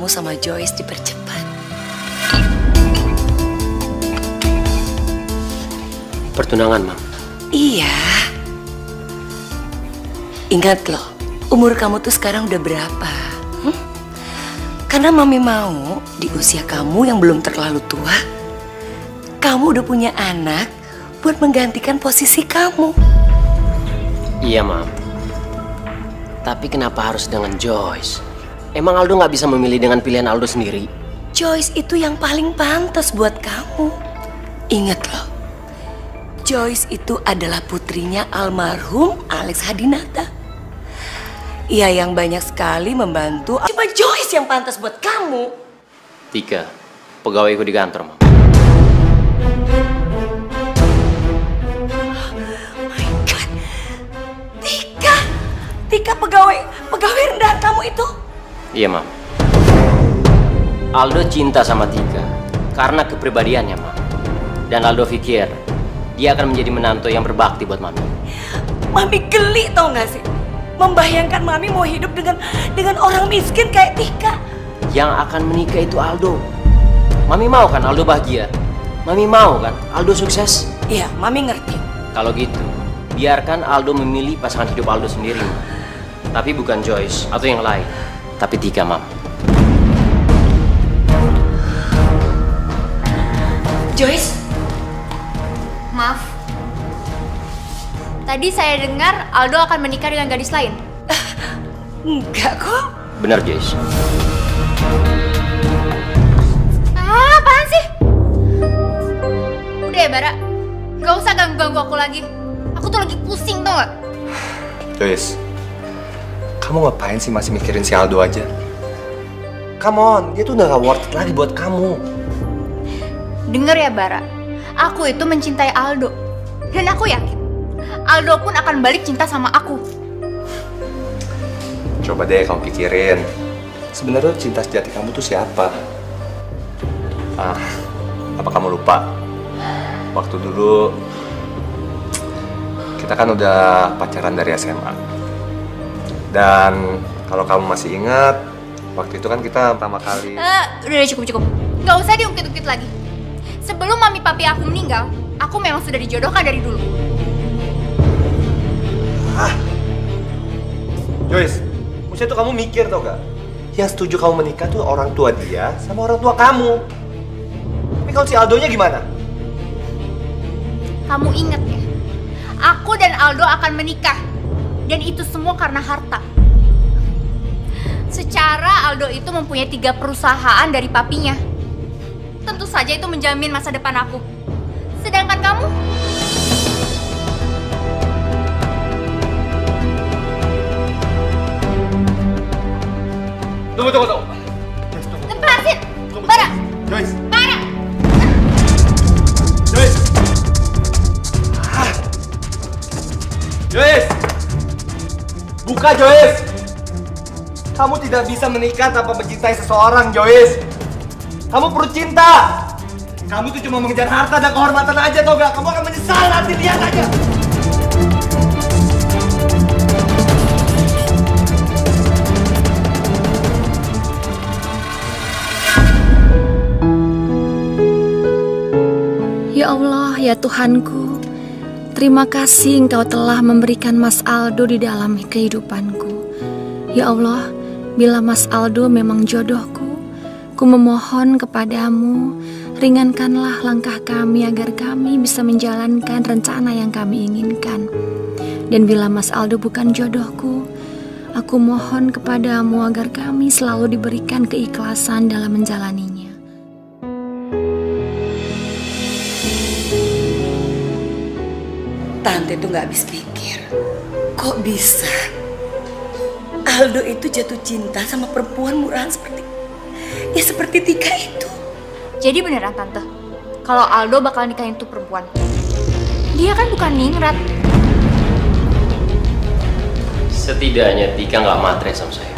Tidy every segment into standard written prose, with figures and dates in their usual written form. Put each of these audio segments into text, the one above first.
sama Joyce dipercepat. Pertunangan, Mam? Iya. Ingat loh, umur kamu tuh sekarang udah berapa? Karena Mami mau di usia kamu yang belum terlalu tua, kamu udah punya anak buat menggantikan posisi kamu. Iya, Mam. Tapi kenapa harus dengan Joyce? Emang Aldo nggak bisa memilih dengan pilihan Aldo sendiri? Joyce itu yang paling pantas buat kamu. Ingat loh, Joyce itu adalah putrinya almarhum Alex Hadinata. Ia yang banyak sekali membantu. Cuma Joyce yang pantas buat kamu. Tika, pegawaiku di kantor, Mam. Tika pegawai rendahan kamu itu? Iya, Mam. Aldo cinta sama Tika karena kepribadiannya, Mam. Dan Aldo pikir dia akan menjadi menantu yang berbakti buat Mami. Mami geli tau gak sih? Membayangkan Mami mau hidup dengan orang miskin kayak Tika. Yang akan menikah itu Aldo. Mami mau kan Aldo bahagia? Mami mau kan Aldo sukses? Iya, Mami ngerti. Kalau gitu, biarkan Aldo memilih pasangan hidup Aldo sendiri, Mam. Tapi bukan Joyce atau yang lain, tapi Tika, Mam. Joyce? Maaf. Tadi saya dengar Aldo akan menikah dengan gadis lain. Enggak kok. Benar, Joyce. Apaan sih? Udah ya, Bara. Gak usah ganggu-ganggu aku lagi. Aku tuh lagi pusing, tau gak? Joyce, kamu ngapain sih masih mikirin si Aldo aja? Come on, dia tuh udah gak worth it lagi buat kamu. Dengar ya, Bara. Aku itu mencintai Aldo. Dan aku yakin Aldo pun akan balik cinta sama aku. Coba deh kamu pikirin, sebenarnya cinta sejati kamu tuh siapa? Apa kamu lupa? Waktu dulu kita kan udah pacaran dari SMA. Dan kalau kamu masih ingat, waktu itu kan kita pertama kali... Udah cukup. Gak usah diungkit-ungkit lagi. Sebelum mami papi aku meninggal, aku memang sudah dijodohkan dari dulu. Joyce, maksudnya tuh kamu mikir tau gak? Yang setuju kamu menikah tuh orang tua dia sama orang tua kamu. Tapi kalau si Aldonya gimana? Kamu ingat ya, aku dan Aldo akan menikah. Dan itu semua karena harta. Secara Aldo itu mempunyai 3 perusahaan dari papinya. Tentu saja itu menjamin masa depan aku. Sedangkan kamu? Tunggu. Lepasin! Bara! Joyce! Bara! Joyce! Joyce! Buka, Joyce! Kamu tidak bisa menikah tanpa mencintai seseorang, Joyce. Kamu perlu cinta. Kamu tuh cuma mengejar harta dan kehormatan aja, tau gak? Kamu akan menyesal nanti, lihat aja. Ya Allah, ya Tuhanku, terima kasih Engkau telah memberikan Mas Aldo di dalam kehidupanku. Ya Allah, bila Mas Aldo memang jodohku, ku memohon kepadamu, ringankanlah langkah kami agar kami bisa menjalankan rencana yang kami inginkan. Dan bila Mas Aldo bukan jodohku, aku mohon kepadamu agar kami selalu diberikan keikhlasan dalam menjalaninya. Tante tuh gak habis pikir, kok bisa Aldo itu jatuh cinta sama perempuan murahan seperti Tika itu. Jadi beneran Tante, kalau Aldo bakal nikahin tuh perempuan. Dia kan bukan ningrat. Setidaknya Tika nggak matre sama saya.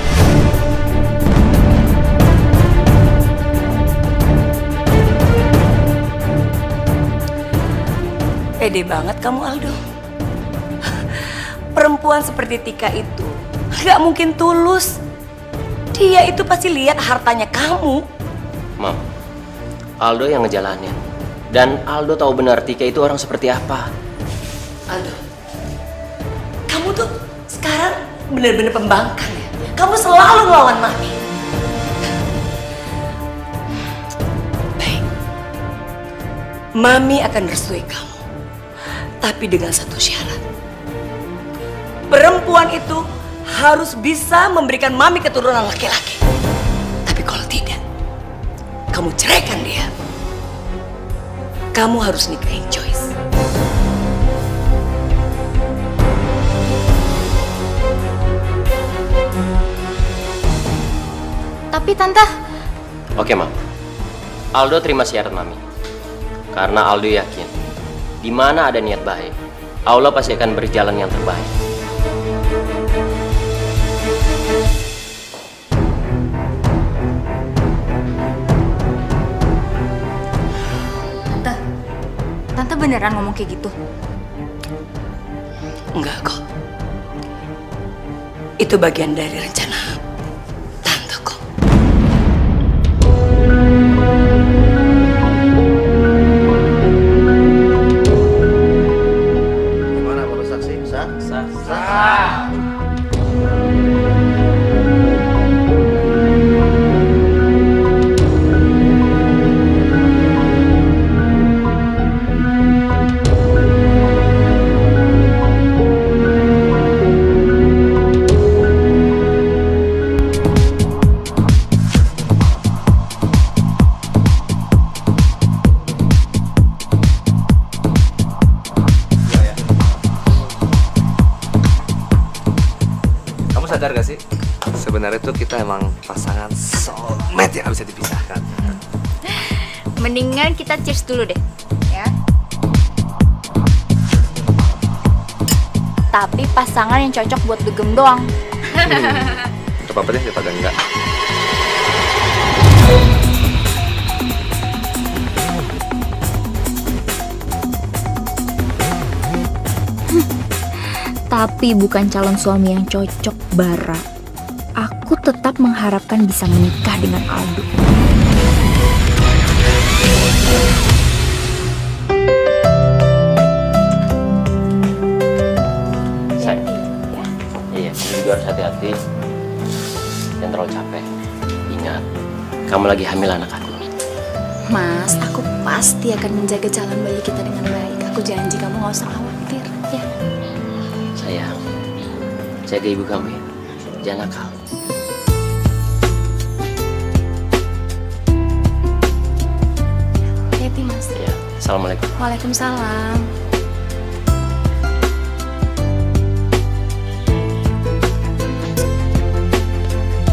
Pede banget kamu, Aldo. Perempuan seperti Tika itu gak mungkin tulus. Dia itu pasti lihat hartanya kamu. Mam, Aldo yang ngejalanin. Dan Aldo tahu benar Tika itu orang seperti apa. Aldo, kamu tuh sekarang bener-bener pembangkang ya. Kamu selalu ngelawan Mami. Baik, Mami akan restui kamu. Tapi dengan satu syarat. Perempuan itu harus bisa memberikan Mami keturunan laki-laki. Tapi kalau tidak, kamu ceraikan dia. Kamu harus nikahin Joyce. Tapi Tante... Oke, Mam. Aldo terima syarat Mami. Karena Aldo yakin, di mana ada niat baik, Allah pasti akan berjalan yang terbaik. Tante beneran ngomong kayak gitu? Enggak kok. Itu bagian dari rencana Tante kok. Gimana Bapak saksi? Sah? Sah. Sah. Sadar gak sih? Sebenarnya tuh kita emang pasangan soulmate yang gak bisa dipisahkan. Mendingan kita cheers dulu deh, ya. Tapi pasangan yang cocok buat dugem doang. Gak apa-apa deh, daripada enggak. Tapi bukan calon suami yang cocok, Bara. Aku tetap mengharapkan bisa menikah dengan Aldo. Iya, kamu juga harus hati-hati. Jangan terlalu capek. Ingat, kamu lagi hamil anak aku. Mas, aku pasti akan menjaga jalan bayi kita dengan baik. Aku janji kamu gak usah khawatir, ya. Sayang, jaga ibu kamu ya. Jangan nakal. Hati-hati, Mas. Ya, assalamualaikum. Waalaikumsalam.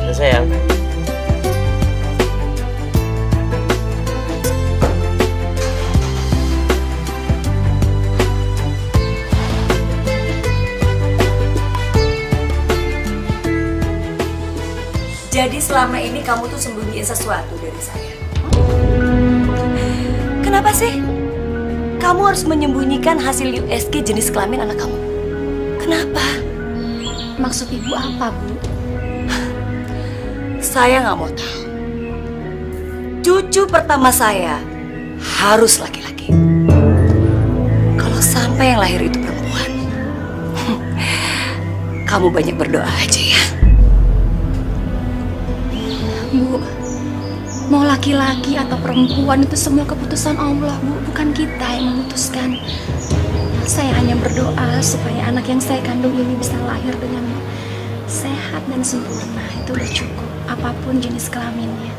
Ya, sayang. Jadi selama ini kamu tuh sembunyiin sesuatu dari saya. Kenapa sih? Kamu harus menyembunyikan hasil USG jenis kelamin anak kamu. Kenapa? Maksud ibu apa, Bu? Saya nggak mau tahu. Cucu pertama saya harus laki-laki. Kalau sampai yang lahir itu perempuan, kamu banyak berdoa aja ya. Bu, mau laki-laki atau perempuan itu semua keputusan Allah, Bu. Bukan kita yang memutuskan. Saya hanya berdoa supaya anak yang saya kandung ini bisa lahir dengan sehat dan sempurna. Itu udah cukup, apapun jenis kelaminnya.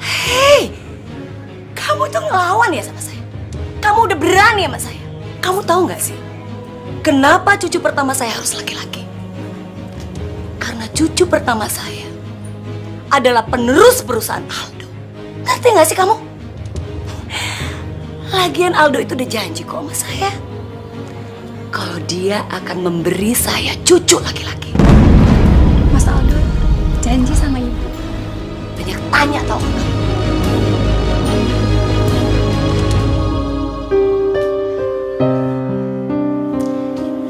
Hei, kamu tuh ngelawan ya sama saya. Kamu udah berani sama saya. Kamu tahu nggak sih, kenapa cucu pertama saya harus laki-laki? Karena cucu pertama saya adalah penerus perusahaan Aldo. Ngerti nggak sih kamu? Lagian Aldo itu udah janji kok sama saya, kalau dia akan memberi saya cucu laki-laki. Mas Aldo janji sama ibu. Banyak tanya tau nggak?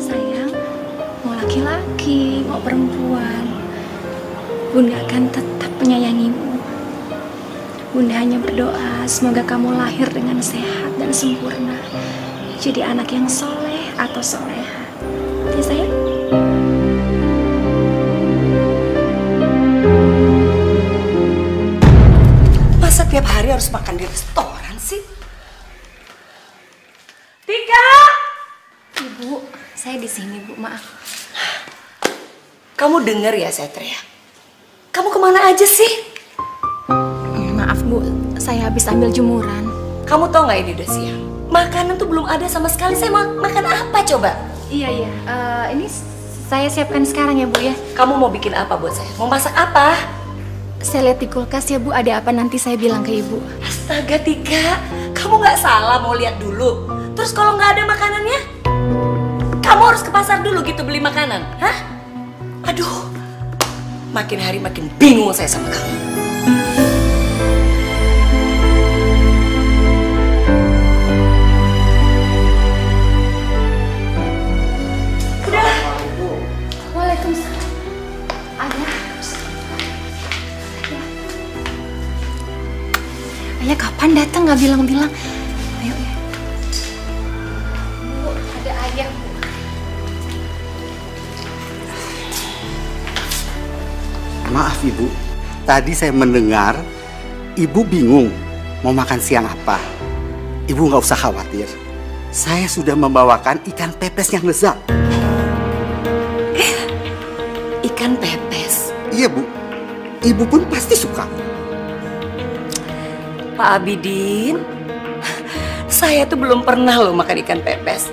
Sayang, mau laki-laki, mau perempuan, Bunda akan tetap semoga kamu lahir dengan sehat dan sempurna. Jadi anak yang soleh atau soleha. Ya sayang? Masa tiap hari harus makan di restoran sih? Tika! Ibu, saya di sini, Bu. Maaf. Kamu denger ya, Satria? Kamu kemana aja sih? Maaf, Bu. Saya habis ambil jemuran. Kamu tau gak ini udah siang? Makanan tuh belum ada sama sekali. Saya mau makan apa coba? Iya. Ini saya siapkan sekarang ya, Bu ya. Kamu mau bikin apa buat saya? Mau masak apa? Saya lihat di kulkas ya, Bu. Ada apa nanti saya bilang ke Ibu. Astaga, Tika. Kamu gak salah mau lihat dulu. Terus kalau nggak ada makanannya, kamu harus ke pasar dulu gitu beli makanan. Hah? Aduh, makin hari makin bingung saya sama kamu. Udahlah. Waalaikumsalam. Ayah. Ayah kapan datang nggak bilang-bilang? Ayo ya. Bu, ada ayah. Maaf Ibu, tadi saya mendengar Ibu bingung mau makan siang apa. Ibu nggak usah khawatir, saya sudah membawakan ikan pepes yang lezat. Ikan pepes? Iya Bu, Ibu pun pasti suka. Pak Abidin, saya tuh belum pernah loh makan ikan pepes.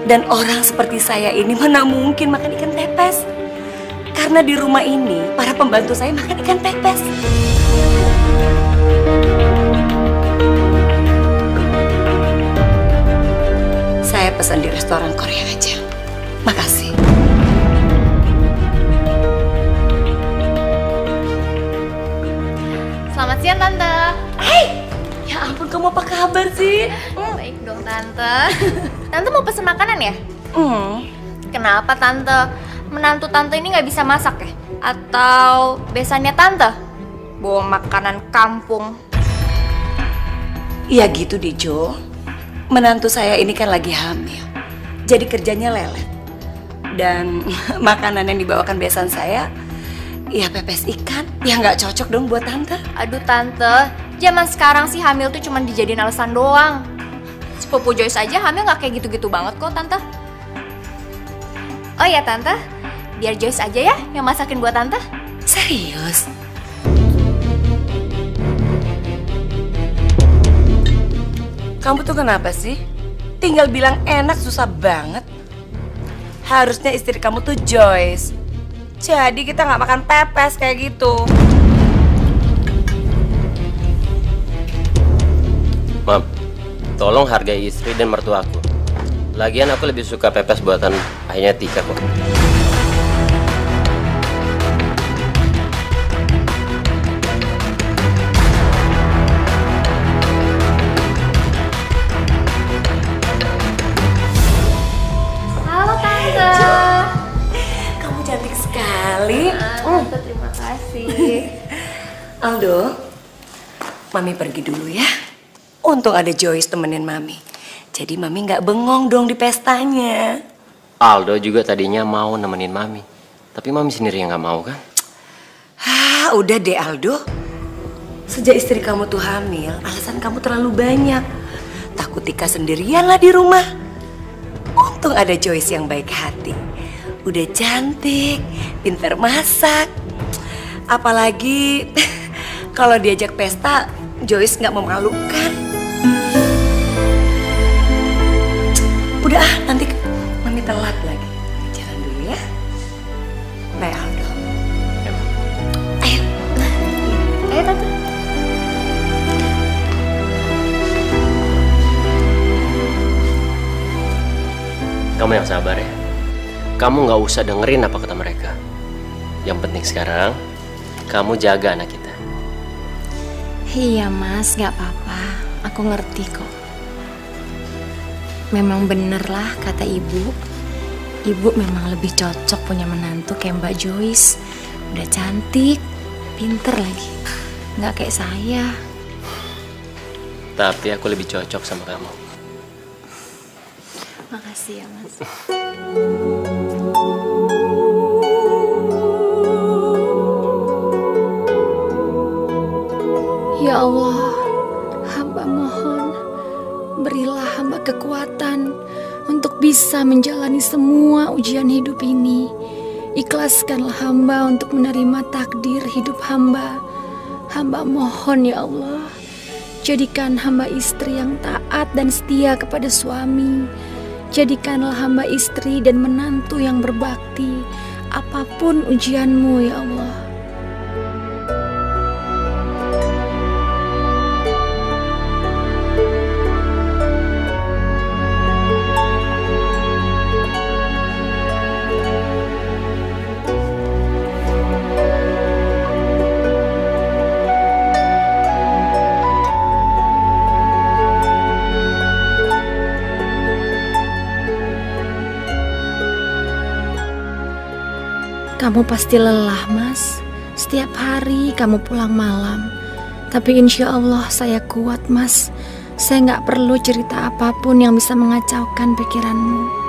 Dan orang seperti saya ini mana mungkin makan ikan pepes. Karena di rumah ini, para pembantu saya makan ikan pepes. Saya pesan di restoran Korea aja. Makasih. Selamat siang, Tante. Hai, ya ampun kamu apa kabar sih? Baik dong, Tante. Tante mau pesen makanan ya? Kenapa, Tante? Menantu Tante ini nggak bisa masak ya? Atau besannya Tante bawa makanan kampung? Iya gitu deh Jo. Menantu saya ini kan lagi hamil. Jadi kerjanya lelet. Dan makanan yang dibawakan besan saya, ya pepes ikan. Ya nggak cocok dong buat Tante. Aduh Tante, zaman sekarang sih hamil tuh cuma dijadiin alasan doang. Sepupu Joyce aja hamil nggak kayak gitu-gitu banget kok Tante. Oh ya Tante, biar Joyce aja ya yang masakin buat Tante. Serius? Kamu tuh kenapa sih? Tinggal bilang enak susah banget. Harusnya istri kamu tuh Joyce. Jadi kita nggak makan pepes kayak gitu. Mam, tolong hargai istri dan mertuaku. Lagian aku lebih suka pepes buatan ayahnya Tika kok. Halo Tante. Kamu cantik sekali. Tante terima kasih. Aldo, Mami pergi dulu ya. Untung ada Joyce temenin Mami. Jadi Mami nggak bengong dong di pestanya. Aldo juga tadinya mau nemenin Mami. Tapi Mami sendiri yang nggak mau kan? Udah deh Aldo. Sejak istri kamu tuh hamil, alasan kamu terlalu banyak. Takut Tika sendirian lah di rumah. Untung ada Joyce yang baik hati. Udah cantik, pintar masak. Apalagi kalau diajak pesta, Joyce nggak memalukan. Udah nanti Mami telat lagi. Jalan dulu ya. Bye Aldo. Ayo. Ayo Tante. Kamu yang sabar ya. Kamu nggak usah dengerin apa kata mereka. Yang penting sekarang, kamu jaga anak kita. Iya Mas, gak apa-apa. Aku ngerti kok. Memang bener lah kata ibu. Ibu memang lebih cocok punya menantu kayak Mbak Joyce. Udah cantik, pinter lagi. Gak kayak saya. Tapi aku lebih cocok sama kamu. Makasih ya, Mas. Ya Allah, hamba mohon, berilah hamba kekuatan untuk bisa menjalani semua ujian hidup ini. Ikhlaskanlah hamba untuk menerima takdir hidup hamba. Hamba mohon ya Allah, jadikan hamba istri yang taat dan setia kepada suami. Jadikanlah hamba istri dan menantu yang berbakti, apapun ujianmu ya Allah. Kamu pasti lelah, Mas. Setiap hari kamu pulang malam. Tapi insya Allah saya kuat, Mas. Saya nggak perlu cerita apapun yang bisa mengacaukan pikiranmu.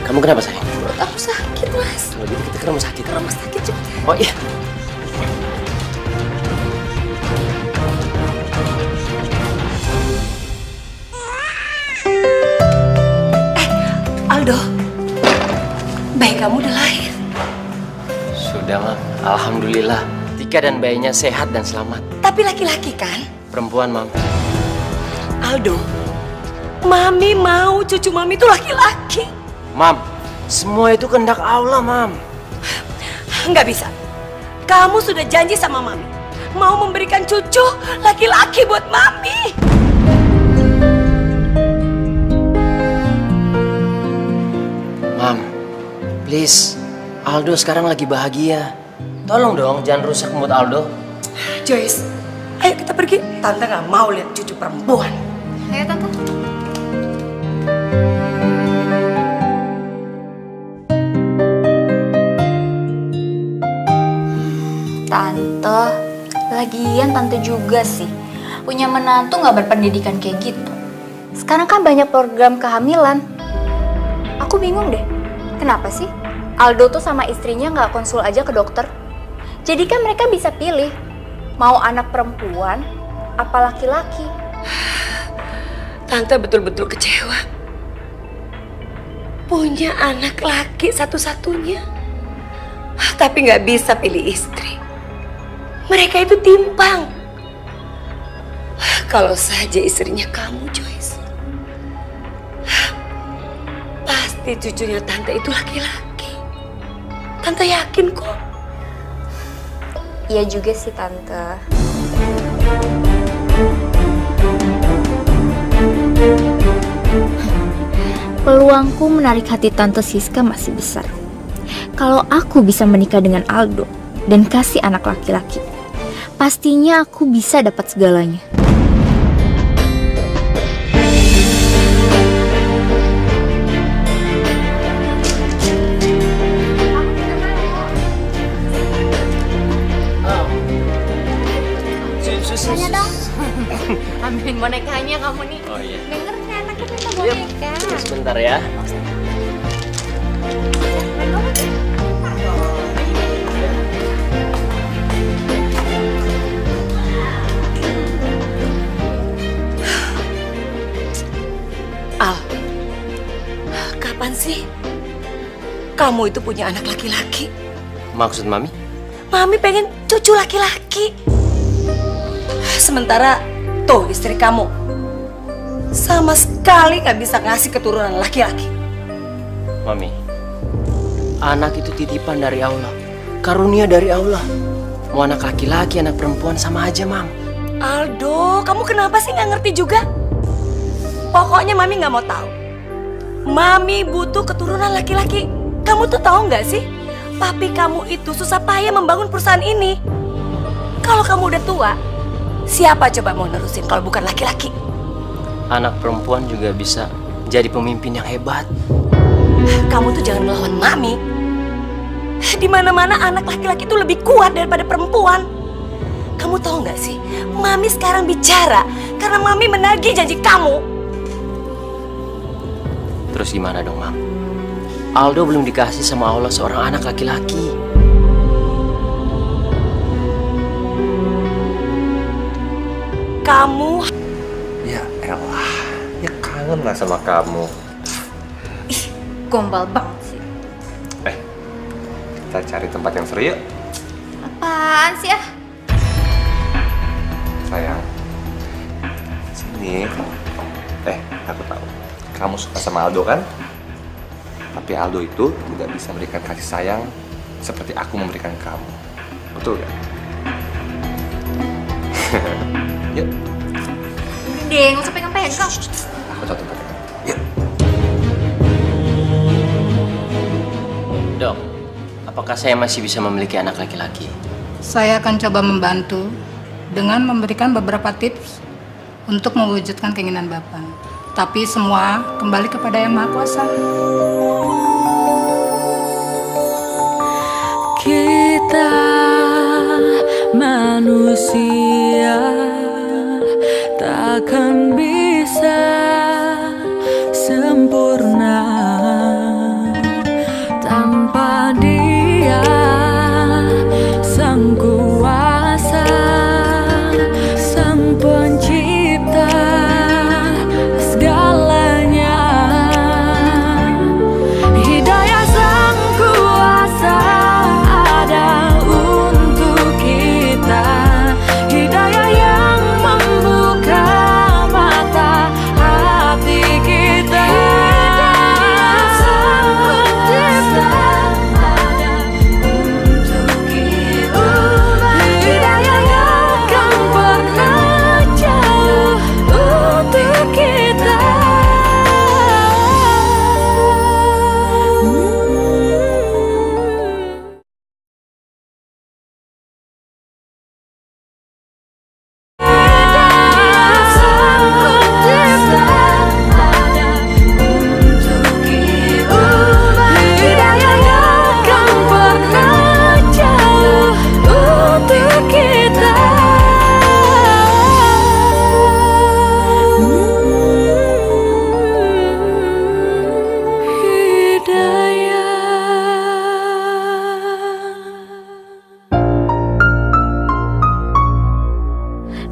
Kamu kenapa sayang? Perut aku sakit, Mas. Kalau gitu kita ke rumah sakit. Ke rumah sakit juga. Oh iya. Aldo, bayi kamu udah lahir. Sudah, Mam. Alhamdulillah. Tika dan bayinya sehat dan selamat. Tapi laki-laki kan? Perempuan, Mam. Aldo, Mami mau cucu Mami itu laki-laki. Mam, semua itu kehendak Allah, Mam. Nggak bisa. Kamu sudah janji sama Mami mau memberikan cucu laki-laki buat Mami. Mam, please. Aldo sekarang lagi bahagia. Tolong dong, jangan rusak mood Aldo. Joyce, ayo kita pergi. Tante nggak mau lihat cucu perempuan. Ayo, Tante. Tante, lagian Tante juga sih punya menantu nggak berpendidikan kayak gitu. Sekarang kan banyak program kehamilan. Aku bingung deh, kenapa sih Aldo tuh sama istrinya nggak konsul aja ke dokter? Jadi kan mereka bisa pilih mau anak perempuan apa laki-laki. Tante betul-betul kecewa. Punya anak laki satu-satunya, tapi nggak bisa pilih istri. Mereka itu timpang. Kalau saja istrinya kamu, Joyce. Pasti cucunya Tante itu laki-laki. Tante yakin kok. Iya juga sih, Tante. Peluangku menarik hati Tante Siska masih besar. Kalau aku bisa menikah dengan Aldo dan kasih anak laki-laki, pastinya aku bisa dapat segalanya. Tanya dong. Ambilin bonekanya kamu nih. Oh iya. Denger nih anaknya minta boneka. Tunggu sebentar ya. Al, kapan sih kamu itu punya anak laki-laki? Maksud Mami? Mami pengen cucu laki-laki. Sementara tuh istri kamu sama sekali nggak bisa ngasih keturunan laki-laki. Mami, anak itu titipan dari Allah, karunia dari Allah. Mau anak laki-laki, anak perempuan sama aja, Mam. Aldo, kamu kenapa sih nggak ngerti juga? Pokoknya Mami nggak mau tahu. Mami butuh keturunan laki-laki. Kamu tuh tahu nggak sih? Papi kamu itu susah payah membangun perusahaan ini. Kalau kamu udah tua, siapa coba mau nerusin kalau bukan laki-laki? Anak perempuan juga bisa jadi pemimpin yang hebat. Kamu tuh jangan melawan Mami. Di mana-mana anak laki-laki itu lebih kuat daripada perempuan. Kamu tahu nggak sih? Mami sekarang bicara karena Mami menagih janji kamu. Terus gimana dong, Mam? Aldo belum dikasih sama Allah seorang anak laki-laki. Kamu... Ya elah, ya kangen lah sama kamu. Gombal banget sih. Kita cari tempat yang seru yuk. Apaan sih ah? Sayang, sini. Aku tahu. Kamu suka sama Aldo kan? Tapi Aldo itu tidak bisa memberikan kasih sayang seperti aku memberikan kamu. Betul gak? Yuk. Deh, nggak usah pegang-pegang. Aku tahu tempatnya. Yuk. Dok, apakah saya masih bisa memiliki anak laki-laki? Saya akan coba membantu dengan memberikan beberapa tips untuk mewujudkan keinginan Bapak. Tapi semua kembali kepada Yang Maha Kuasa. Kita manusia takkan bisa sempurna tanpa Dia Sang Kuasa, Sang Pencipta segalanya. Hidayah Sang Kuasa ada untuk kita, hidayah yang membuka mata hati kita. Hidayah Sang Pencipta ada untuk kita, hidayah yang kan pernah jauh untuk kita.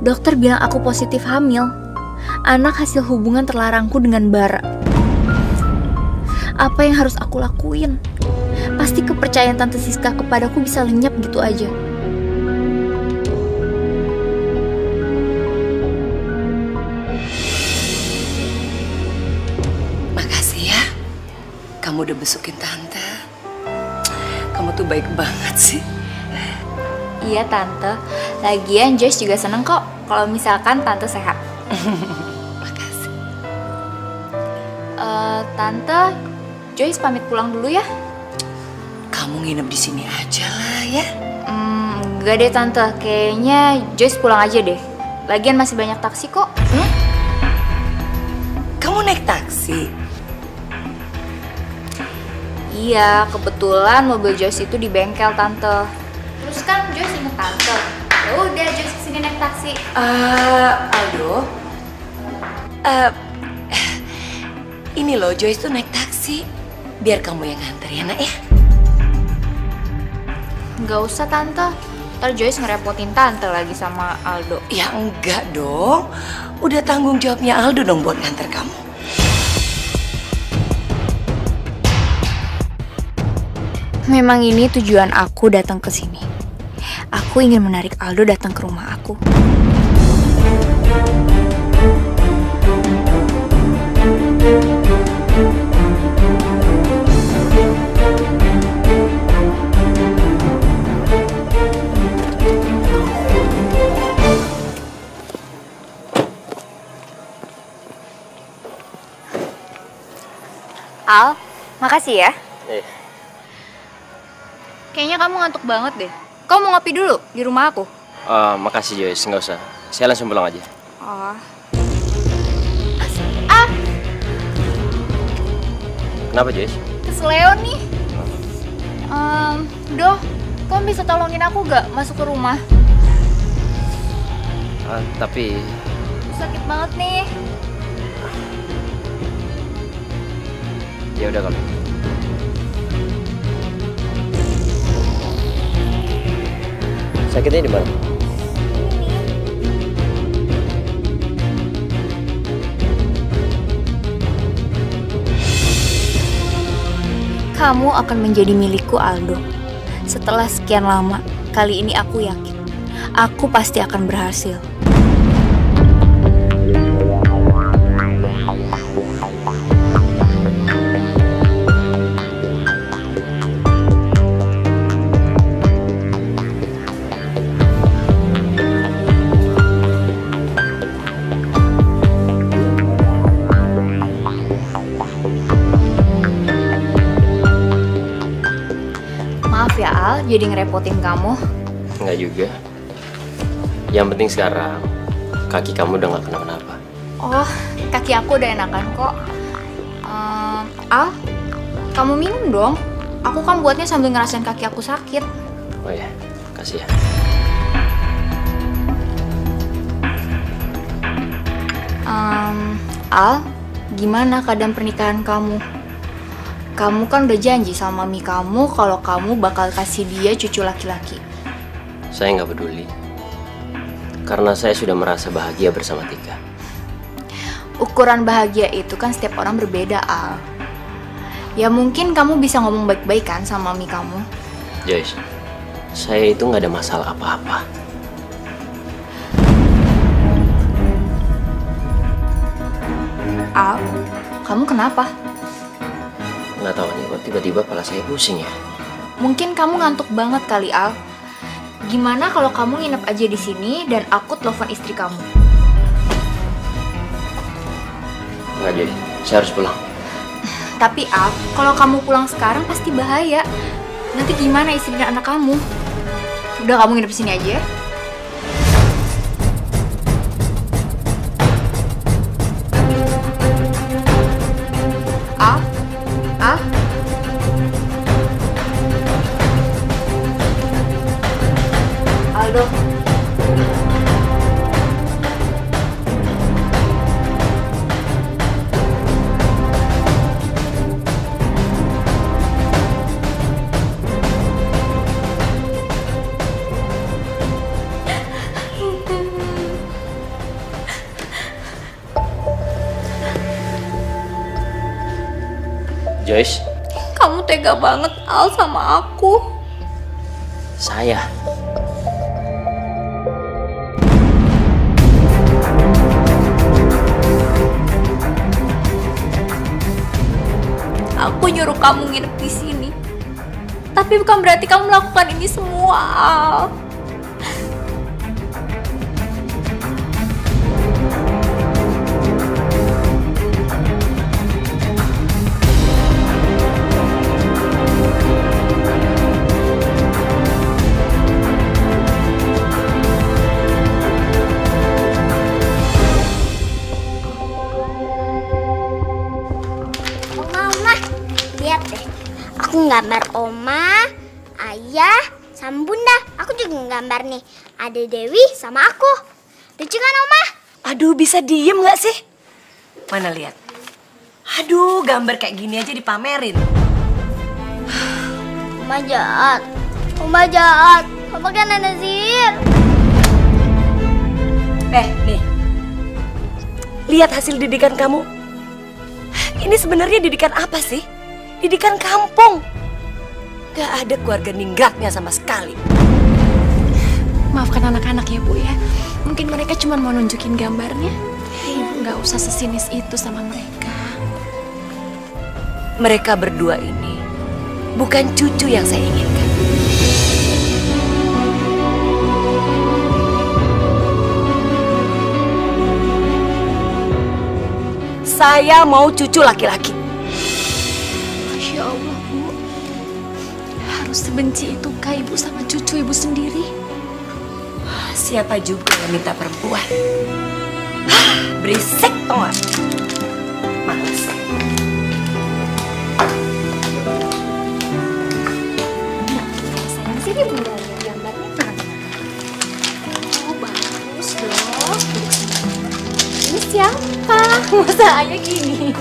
Dokter bilang aku positif hamil. Anak hasil hubungan terlarangku dengan Bara. Apa yang harus aku lakuin? Pasti kepercayaan Tante Siska kepadaku bisa lenyap gitu aja. Makasih ya. Kamu udah besukin Tante. Kamu tuh baik banget sih. Iya Tante, lagian Joyce juga seneng kok kalau misalkan Tante sehat. Makasih. Tante, Joyce pamit pulang dulu ya. Kamu nginep di sini aja lah ya. Enggak deh Tante, kayaknya Joyce pulang aja deh. Lagian masih banyak taksi kok. Kamu naik taksi? Iya, kebetulan mobil Joyce itu di bengkel Tante. Terus kan Joyce inget Tante. Ya udah Joyce kesini naik taksi. Aldo. Ini loh, Joyce tuh naik taksi. Biar kamu yang nganter ya nak ya. Nggak usah Tante. Ntar Joyce ngerepotin Tante lagi sama Aldo. Ya enggak dong. Udah tanggung jawabnya Aldo dong buat nganter kamu. Memang ini tujuan aku datang ke sini. Aku ingin menarik Aldo datang ke rumah aku. Al, makasih ya. Eh, Kayaknya kamu ngantuk banget deh. Kamu mau ngopi dulu di rumah aku? makasih Joyce, nggak usah. Saya langsung pulang aja. Oh. Kenapa Joyce? Keseleo nih. Doh, kamu bisa tolongin aku gak masuk ke rumah? Tapi Sakit banget nih. ya udah kalau. Sakitnya di mana? Kamu akan menjadi milikku, Aldo. Setelah sekian lama, kali ini aku yakin aku pasti akan berhasil. Maaf ya Al, jadi ngerepotin kamu. Nggak juga. Yang penting sekarang kaki kamu udah nggak kenapa-napa. Oh, kaki aku udah enakan kok. Al, kamu minum dong. Aku kan buatnya sambil ngerasain kaki aku sakit. Oh ya, kasih ya. Al, gimana keadaan pernikahan kamu? Kamu kan udah janji sama mami kamu kalau kamu bakal kasih dia cucu laki-laki. Saya nggak peduli. Karena saya sudah merasa bahagia bersama Tika. Ukuran bahagia itu kan setiap orang berbeda, Al. Ya mungkin kamu bisa ngomong baik-baik kan sama mami kamu. Joyce, saya itu nggak ada masalah apa-apa. Al, kamu kenapa? Nggak tahu nih, kok tiba-tiba kepala saya pusing ya. Mungkin kamu ngantuk banget kali, Al. Gimana kalau kamu nginep aja di sini dan aku telepon istri kamu? Nggak jadi, saya harus pulang. Tapi Al, kalau kamu pulang sekarang pasti bahaya. Nanti gimana istri dan anak kamu? Udah kamu nginep di sini aja ya. Al, Al. Aldo. Joyce, Kamu tega banget Al sama aku. saya. Aku nyuruh kamu nginep di sini. Tapi bukan berarti kamu melakukan ini semua, Al. Oma, lihat deh. Aku gambar Oma, Ayah, sama Bunda. Aku juga gambar nih. Ada Dewi sama aku. Lucu kan Oma? Aduh, bisa diem nggak sih? Mana lihat? Aduh, gambar kayak gini aja dipamerin. Oma jahat. Oma jahat. Oma kan Nazir. Nih. Lihat hasil didikan kamu. Ini sebenarnya didikan apa sih? Didikan kampung. Gak ada keluarga ninggratnya sama sekali. Maafkan anak-anak ya Bu ya. Mungkin mereka cuma mau nunjukin gambarnya. Ibu nggak usah sesinis itu sama mereka. Mereka berdua ini bukan cucu yang saya inginkan. Saya mau cucu laki-laki. Allah, Bu. Harus sebenci itukah ibu sama cucu ibu sendiri? Siapa juga yang minta perempuan? Berisik tau gak? Males. Sayang, sini Bunda lihat gambarnya mana? Oh, bagus dong. Ini siapa? Masa ayah gini?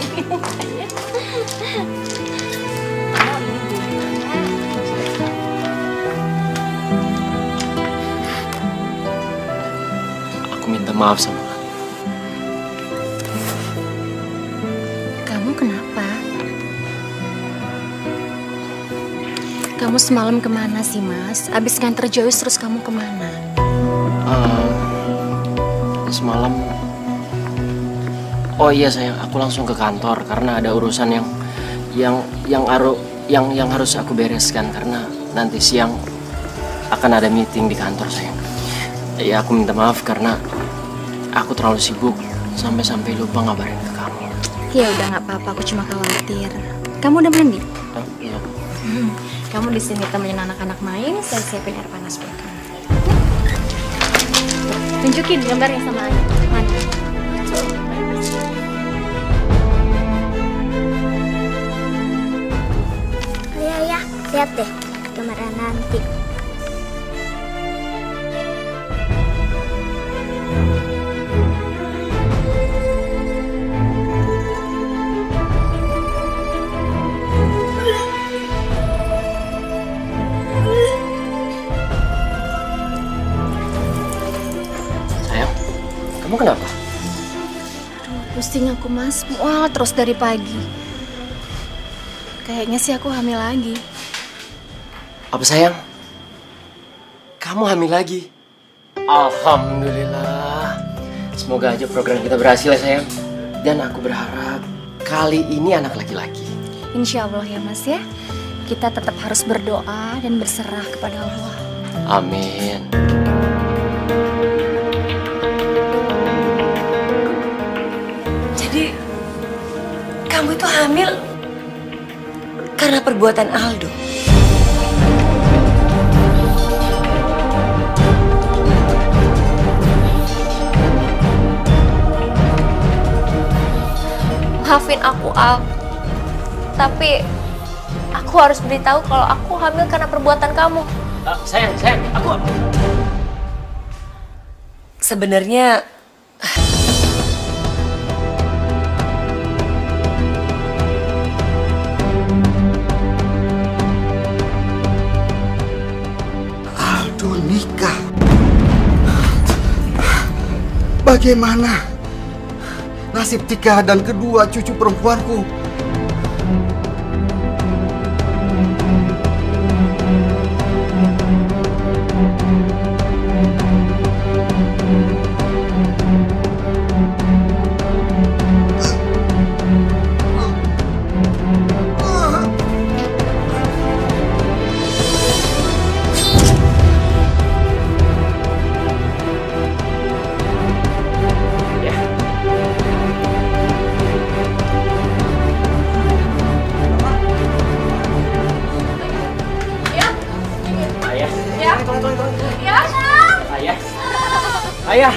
Aku minta maaf sama kamu. Kamu kenapa? Kamu semalam kemana sih, Mas? Abis nganter Joyce terus kamu kemana? Semalam, oh iya sayang, aku langsung ke kantor karena ada urusan yang harus aku bereskan karena nanti siang akan ada meeting di kantor sayang. Ya aku minta maaf karena aku terlalu sibuk sampai lupa ngabarin ke kamu. Ya udah nggak apa-apa, aku cuma khawatir. Kamu udah mandi? Iya. Kamu di sini temenin anak-anak main, saya siapin air panas buat kamu. Tunjukin gambarnya sama ayah. Mana? Ya, lihat deh gambar nanti. Sayang, kamu kenapa? Pusing aku, Mas. Mual terus dari pagi. Kayaknya sih aku hamil lagi. Apa sayang? Kamu hamil lagi? Alhamdulillah. Semoga aja program kita berhasil ya sayang. Dan aku berharap kali ini anak laki-laki. Insya Allah ya, Mas ya. Kita tetap harus berdoa dan berserah kepada Allah. Amin. Jadi, kamu itu hamil karena perbuatan Aldo. Maafin aku, Al. Tapi aku harus beritahu kalau aku hamil karena perbuatan kamu. Sayang, aku... Sebenarnya Aldo nikah. Bagaimana nasib Tika dan kedua cucu perempuanku? Ayah.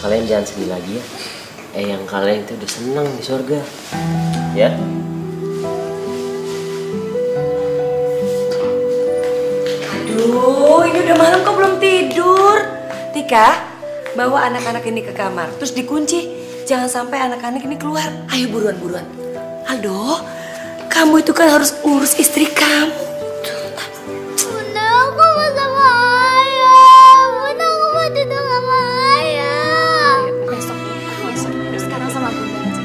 Kalian jangan sedih lagi ya. Yang kalian itu udah senang di surga. Ya. aduh, ini udah malam kok belum tidur. Tika, bawa anak-anak ini ke kamar, terus dikunci. Jangan sampai anak-anak ini keluar. Ayo buruan. Aldo, kamu itu kan harus ngurus istri kamu. Bunda, aku mau sama ayah. Bunda, aku mau tidur sama ayah. Besok. Sekarang sama Bunda aja.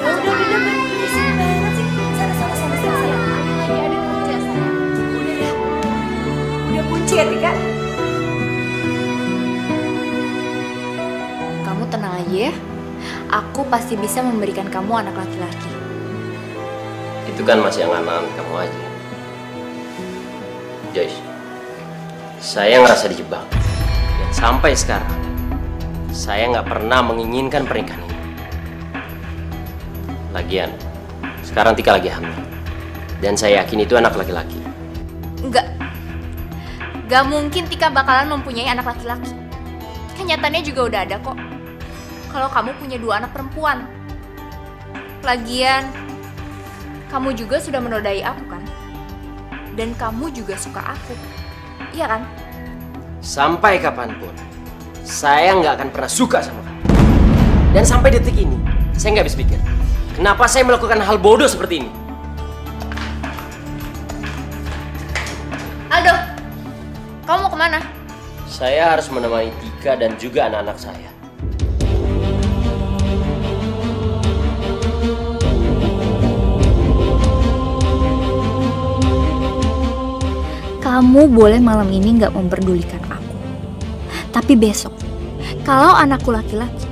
Udah, berisik banget sih. Sana. Lagi ada kerja saya. Udah kunci ya, Tika? aja ya. Aku pasti bisa memberikan kamu anak laki-laki. Itu kan masih angan-angan kamu aja. Joyce, saya ngerasa dijebak. Dan sampai sekarang, saya nggak pernah menginginkan pernikahan ini. Lagian, sekarang Tika lagi hamil. Dan saya yakin itu anak laki-laki. Gak mungkin Tika bakalan mempunyai anak laki-laki. Kenyataannya juga udah ada kok. Kalau kamu punya 2 anak perempuan. Lagian, kamu juga sudah menodai aku kan? Dan kamu juga suka aku. Iya kan? Sampai kapanpun, saya nggak akan pernah suka sama kamu. Dan sampai detik ini, saya nggak bisa pikir. Kenapa saya melakukan hal bodoh seperti ini? Aldo, kamu mau kemana? Saya harus menemani Tika dan juga anak-anak saya. Kamu boleh malam ini nggak memperdulikan aku. Tapi besok, kalau anakku laki-laki,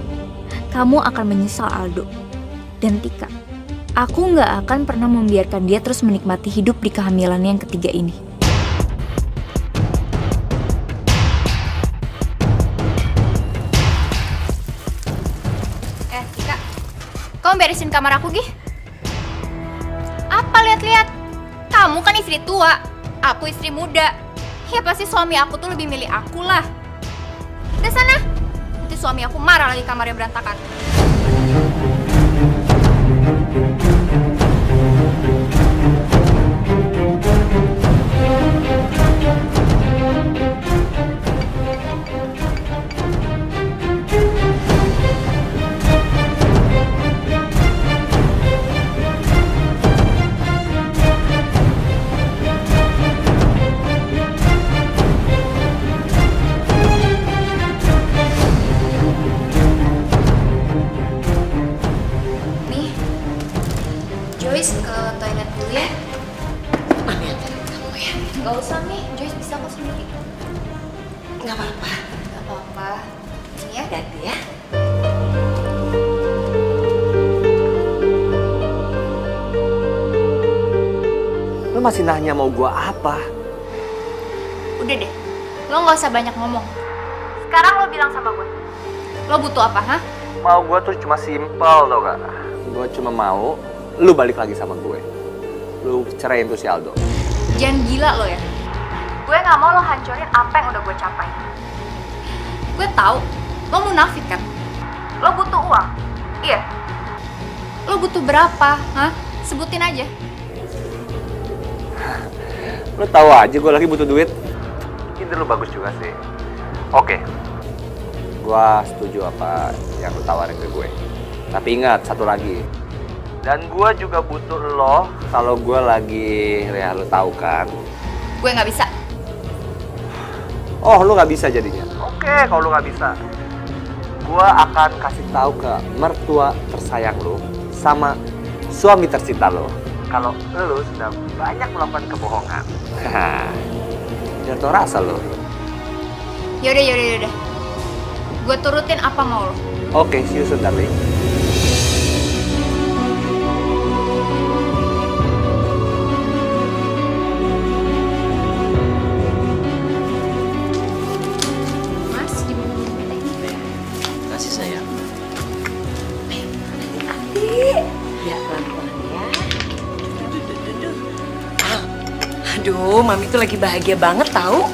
kamu akan menyesal Aldo. Dan Tika, aku nggak akan pernah membiarkan dia terus menikmati hidup di kehamilannya yang ketiga ini. Tika, kamu beresin kamar aku, Gi. Apa lihat-lihat? Kamu kan istri tua, aku istri muda. Ya pasti suami aku tuh lebih milih aku lah. Udah sana, nanti suami aku marah lagi kamarnya berantakan. Joyce ke toilet dulu ya. Mami anterin kamu ya. Gak usah nih, Joyce bisa kok sendiri. Gak apa-apa. Gak apa-apa. Ini ya. Hati-hati ya. Lo masih nanya mau gua apa? Udah deh, lo gak usah banyak ngomong. Sekarang lo bilang sama gue, lo butuh apa, hah? Mau gua tuh cuma simpel tau gak? Gua cuma mau lu balik lagi sama gue. Lu ceraiin tuh si Aldo. Jangan gila lo ya. Gue gak mau lo hancurin apa yang udah gue capai. Gue tahu lo munafik kan. Lo butuh uang. Iya. Lo butuh berapa, hah? Sebutin aja. Lu tahu aja gue lagi butuh duit. Ide lu bagus juga sih. Oke. Gua setuju apa yang lu tawarin ke gue. Tapi ingat satu lagi. Dan gue juga butuh lo kalau gue lagi, ya lo tahu kan? Gue nggak bisa. Oh, lo nggak bisa jadinya? Oke, kalau lo nggak bisa, gue akan kasih tahu ke mertua tersayang lo sama suami tercinta lo kalau lo sudah banyak melakukan kebohongan. Biar tau rasa lo. Yaudah. Gue turutin apa mau lo. Oke, see you soon, darling. Aduh, Mami tuh lagi bahagia banget tahu.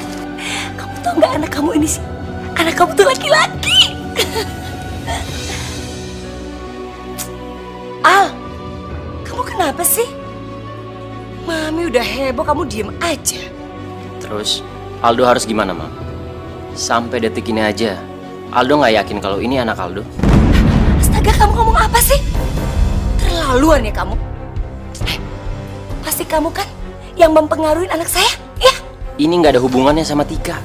Kamu tau nggak anak kamu ini sih? Anak kamu tuh laki-laki. Al, kamu kenapa sih? Mami udah heboh, kamu diem aja. Terus, Aldo harus gimana, Mam? Sampai detik ini aja, Aldo nggak yakin kalau ini anak Aldo. Astaga, kamu ngomong apa sih? Terlaluan ya kamu. Pasti kamu kan yang mempengaruhi anak saya, ya? Ini nggak ada hubungannya sama Tika.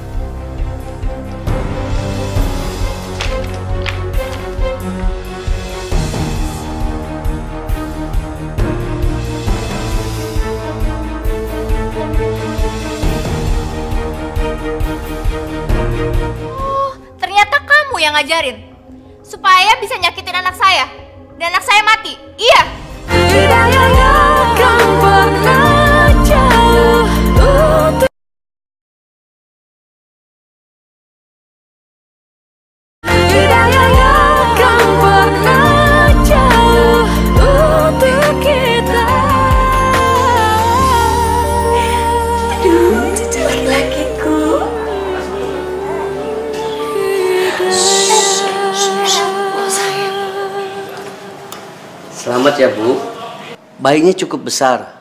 Oh, ternyata kamu yang ngajarin. supaya bisa nyakitin anak saya. Dan anak saya mati. Iya. Tidak akan pernah jauh untuk tidak akan pernah jauh untuk kita. Aduh, cucu laki-lakiku. Selamat ya Bu. Bayinya cukup besar.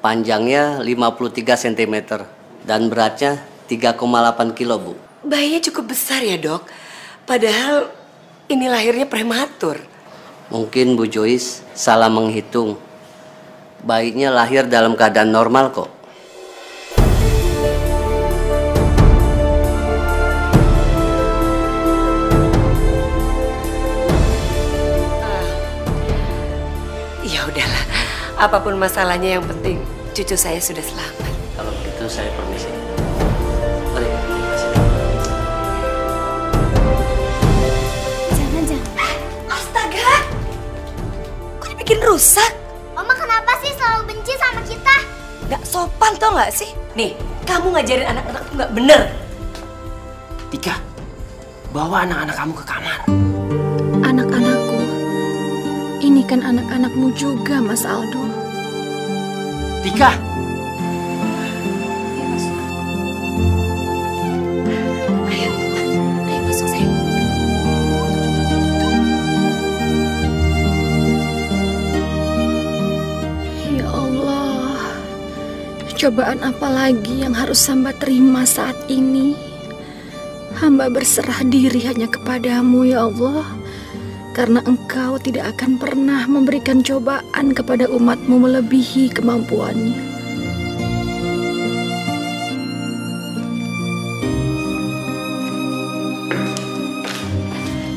Panjangnya 53 cm dan beratnya 3,8 kilo Bu. Bayinya cukup besar ya, Dok. Padahal ini lahirnya prematur. Mungkin Bu Joyce salah menghitung. Bayinya lahir dalam keadaan normal kok. Ya udahlah, apapun masalahnya yang penting cucu saya sudah selamat. Kalau begitu saya permisi. Mari. Jangan. Astaga! Kok dibikin rusak? Oma kenapa sih selalu benci sama kita? Gak sopan tau gak sih? Nih, kamu ngajarin anak-anak tuh gak bener. Tika, bawa anak-anak kamu ke kamar. Anak-anakku, ini kan anak-anakmu juga, Mas Aldo. Tika! Ayo masuk sayang. Ya Allah, cobaan apa lagi yang harus hamba terima saat ini? Hamba berserah diri hanya kepadamu, ya Allah. Karena Engkau tidak akan pernah memberikan cobaan kepada umatmu melebihi kemampuannya.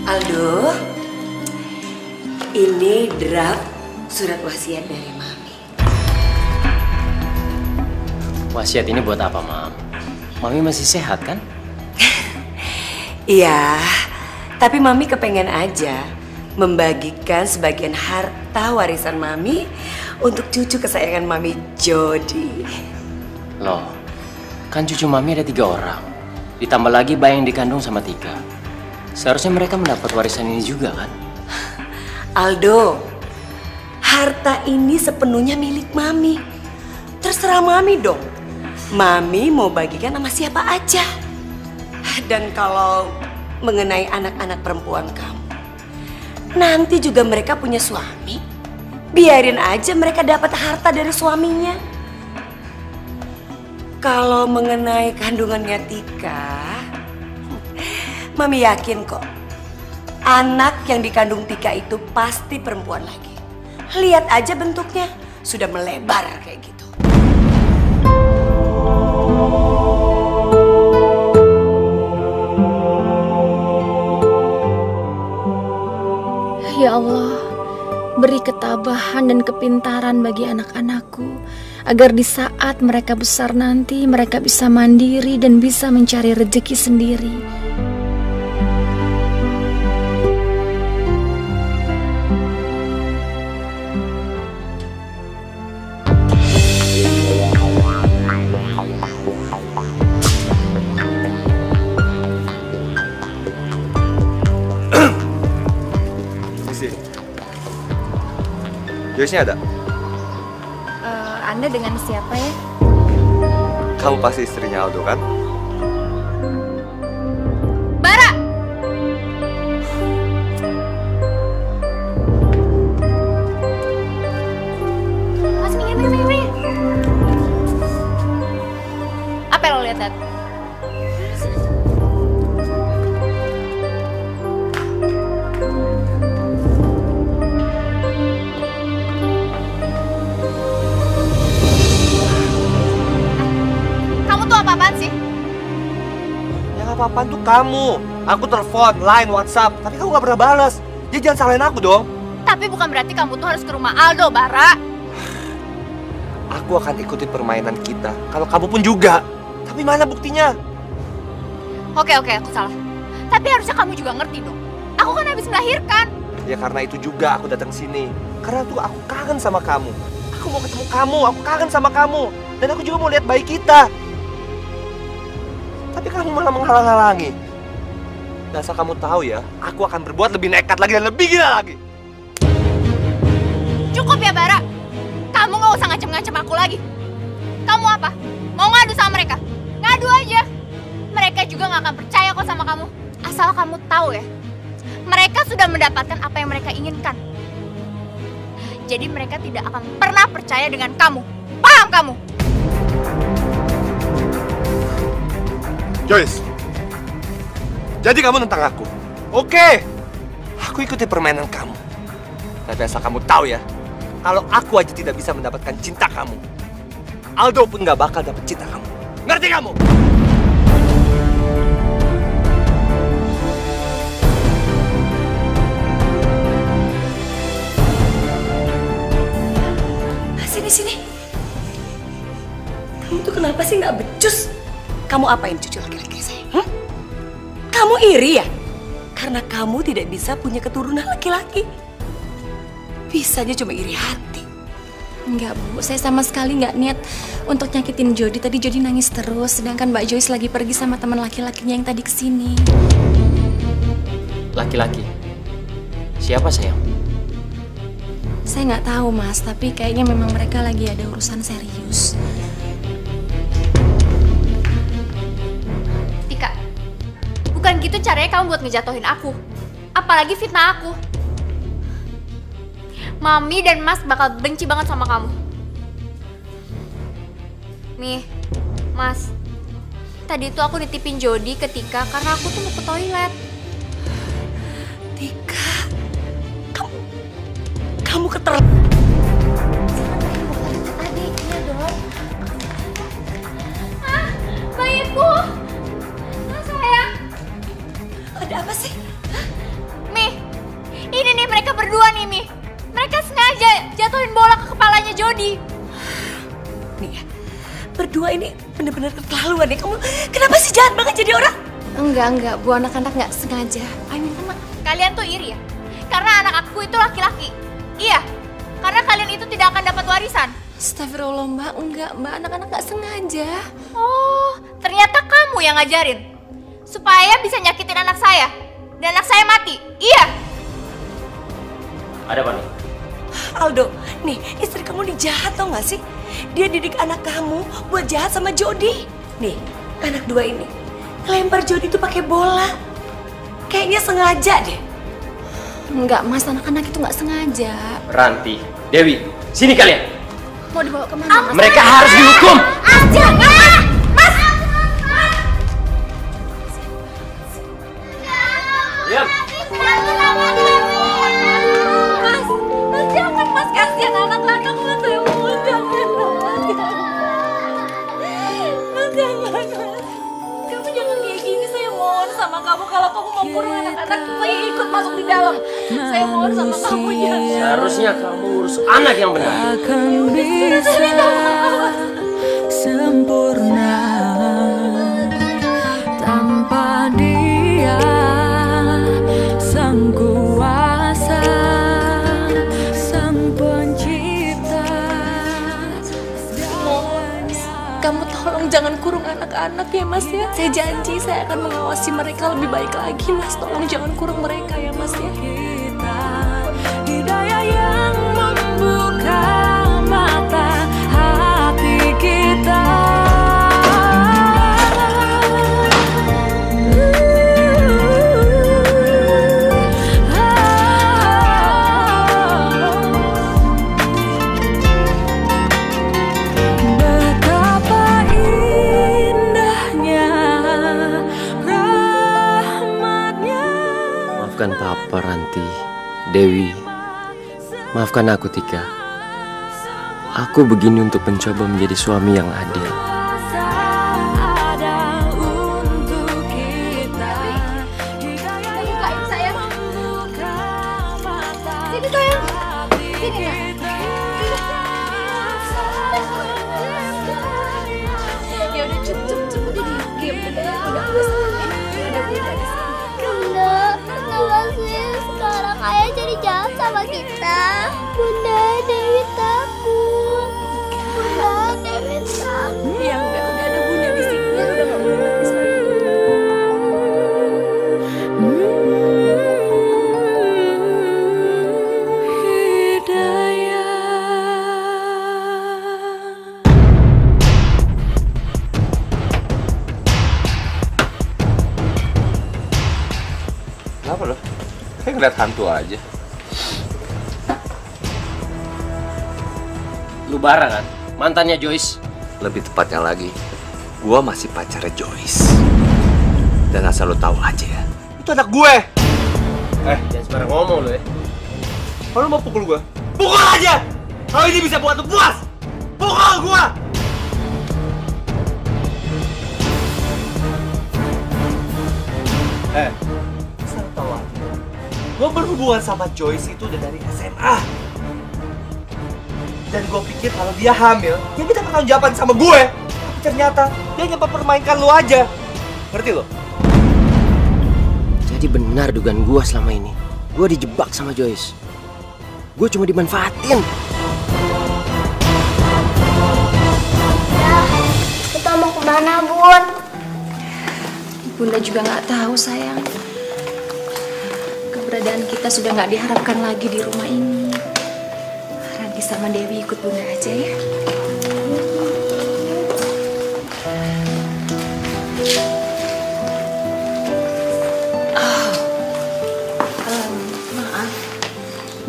Aldo, ini draft surat wasiat dari Mami. Wasiat ini buat apa, Mam? Mami masih sehat kan? Iya, tapi Mami kepengen aja membagikan sebagian harta warisan Mami untuk cucu kesayangan Mami, Jody. Loh, kan cucu Mami ada 3 orang. Ditambah lagi bayi yang dikandung sama Tika. Seharusnya mereka mendapat warisan ini juga kan? Aldo, harta ini sepenuhnya milik Mami. Terserah Mami dong. Mami mau bagikan sama siapa aja. Dan kalau mengenai anak-anak perempuan kamu, nanti juga mereka punya suami. Biarin aja mereka dapat harta dari suaminya. Kalau mengenai kandungannya Tika, Mami yakin kok anak yang dikandung Tika itu pasti perempuan lagi. Lihat aja bentuknya, sudah melebar kayak gitu. Ya Allah, beri ketabahan dan kepintaran bagi anak-anakku, agar di saat mereka besar nanti, mereka bisa mandiri dan bisa mencari rezeki sendiri. Joyce-nya ada? Anda dengan siapa ya? Kamu pasti istrinya Aldo kan? Bara! Mas, minggir. Apa yang lo lihat? Apaan sih? Yang apa-apaan tuh kamu. Aku telepon, line, WhatsApp, tapi kamu gak pernah balas. Jadi jangan salahin aku dong. Tapi bukan berarti kamu tuh harus ke rumah Aldo, Bara. Aku akan ikutin permainan kita. Kalau kamu pun juga. Tapi mana buktinya? Oke, aku salah. Tapi harusnya kamu juga ngerti dong. Aku kan habis melahirkan. Ya karena itu juga aku datang sini. Karena tuh aku kangen sama kamu. Aku mau ketemu kamu, aku kangen sama kamu. Dan aku juga mau lihat bayi kita. Tapi kamu malah menghalang-halangi. Dan asal kamu tahu ya, aku akan berbuat lebih nekat lagi dan lebih gila lagi. Cukup ya, Bara. Kamu gak usah ngancem-ngancem aku lagi. Kamu apa? Mau ngadu sama mereka? Ngadu aja. Mereka juga gak akan percaya kok sama kamu. Asal kamu tahu ya, mereka sudah mendapatkan apa yang mereka inginkan. Jadi mereka tidak akan pernah percaya dengan kamu. Paham kamu? Joyce, jadi kamu tentang aku. Oke, aku ikuti permainan kamu. Tapi asal kamu tahu ya, kalau aku aja tidak bisa mendapatkan cinta kamu, Aldo pun gak bakal dapet cinta kamu. Ngerti kamu? Sini. Kamu tuh kenapa sih nggak becus? Kamu apain cucu laki-laki saya? Kamu iri ya? Karena kamu tidak bisa punya keturunan laki-laki. Bisanya cuma iri hati. Enggak, Bu. Saya sama sekali nggak niat untuk nyakitin Jody. Tadi Jody nangis terus, sedangkan Mbak Joyce lagi pergi sama teman laki-lakinya yang tadi kesini. Laki-laki? Siapa sayang? Saya nggak tahu, Mas. Tapi kayaknya memang mereka lagi ada urusan serius. Tika, bukan gitu caranya kamu buat ngejatuhin aku. Apalagi fitnah aku. Mami dan Mas bakal benci banget sama kamu. Nih, Mas. Tadi tuh aku nitipin Jody ke Tika karena aku tuh mau ke toilet. Tika, kamu keterlaluan. Adiknya dong. Ah, bayiku. Ah, sayang. Ada apa sih? Mi, ini nih mereka berdua nih, Mi. Mereka sengaja jatuhin bola ke kepalanya Jody. Nih ya, berdua ini bener-bener keterlaluan ya. Kamu kenapa sih jahat banget jadi orang? Enggak, Bu. Anak-anak nggak sengaja. Kalian tuh iri ya? Karena anak aku itu laki-laki. Iya, karena kalian itu tidak akan dapat warisan. Astagfirullah, Mbak. Enggak, Mbak. Anak-anak nggak sengaja. Oh, ternyata kamu yang ngajarin. Supaya bisa nyakitin anak saya. Dan anak saya mati. Iya. Ada apa nih? Aldo, nih istri kamu nih jahat tau gak sih? Dia didik anak kamu buat jahat sama Jody. Nih, anak dua ini ngelempar Jody tuh pakai bola. Kayaknya sengaja deh. Enggak, Mas. Anak-anak itu nggak sengaja. Ranti, Dewi, sini kalian. Mau dibawa kemana? Mereka harus dihukum. Jangan! Mas! Diam. Mas, jangan, Mas. Kasihan anak-anak, Mas. Saya mohon, jangan, Mas. Mas, jangan, Mas. Kamu jangan kayak gini. Saya mohon sama kamu. Kalau kamu mau kurung anak-anak, saya ikut masuk di dalam. Saya mohon sama kamu, jangan. Seharusnya kamu urus anak yang benar. Akan bisa sempurna tanpa Dia, Sang Kuasa, Sang Pencipta. Kamu tolong jangan kurung anak-anak ya, Mas ya. Saya janji saya akan mengawasi mereka lebih baik lagi, Mas. Tolong jangan kurung mereka ya, Mas ya. Hidayah yang membuka mata hati kita. Betapa indahnya rahmatnya. Maafkan Papa, Ranti, Dewi. Maafkan aku, Tika. Aku begini untuk mencoba menjadi suami yang adil. Ada untuk kita. Hidayah Bukain, sayang. membuka mata Sini, sayang. hati Sini, Nak. kita. Ya udah, cukup. Udah diam. Udah, udah. Bunda, terima kasih. kita. Bunda, Dewi takut. Bunda, Dewi takut. Ya udah ada Bunda di sini. Ya udah nggak boleh nangis lagi. Kenapa lo? Kayak ngeliat hantu aja. Lu Bara kan? Mantannya Joyce. Lebih tepatnya lagi, gua masih pacarnya Joyce. Dan asal lo tahu aja ya, Itu anak gue. Jangan sembarang ngomong lu ya. Kalau mau pukul gue, pukul aja. Kalau ini bisa buat lu puas, pukul gue. Asal tahu aja, gue berhubungan sama Joyce itu udah dari SMA. Dan gue pikir kalau dia hamil, dia minta pertanggungjawaban sama gue. Tapi ternyata dia hanya mempermainkan lu aja. Ngerti lo? Jadi benar dugaan gua selama ini. Gua dijebak sama Joyce. Gua cuma dimanfaatin. Kita mau kemana, Bun? Bunda juga nggak tahu sayang. Keberadaan kita sudah nggak diharapkan lagi di rumah ini. Ranti sama Dewi ikut Bunda aja ya. Maaf,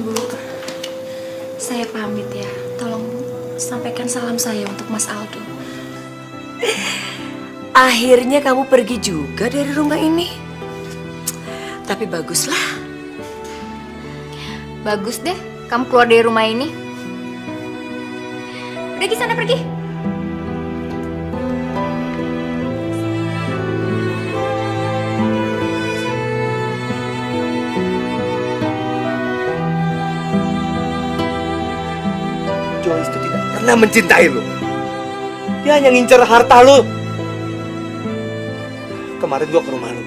Bu. Saya pamit ya. Tolong Bu, sampaikan salam saya untuk Mas Aldo. Akhirnya kamu pergi juga dari rumah ini. Tapi baguslah. Bagus deh, kamu keluar dari rumah ini. Udah di sana pergi. Joyce itu tidak pernah mencintai lu. Dia hanya ngincer harta lu. Kemarin gua ke rumah lu.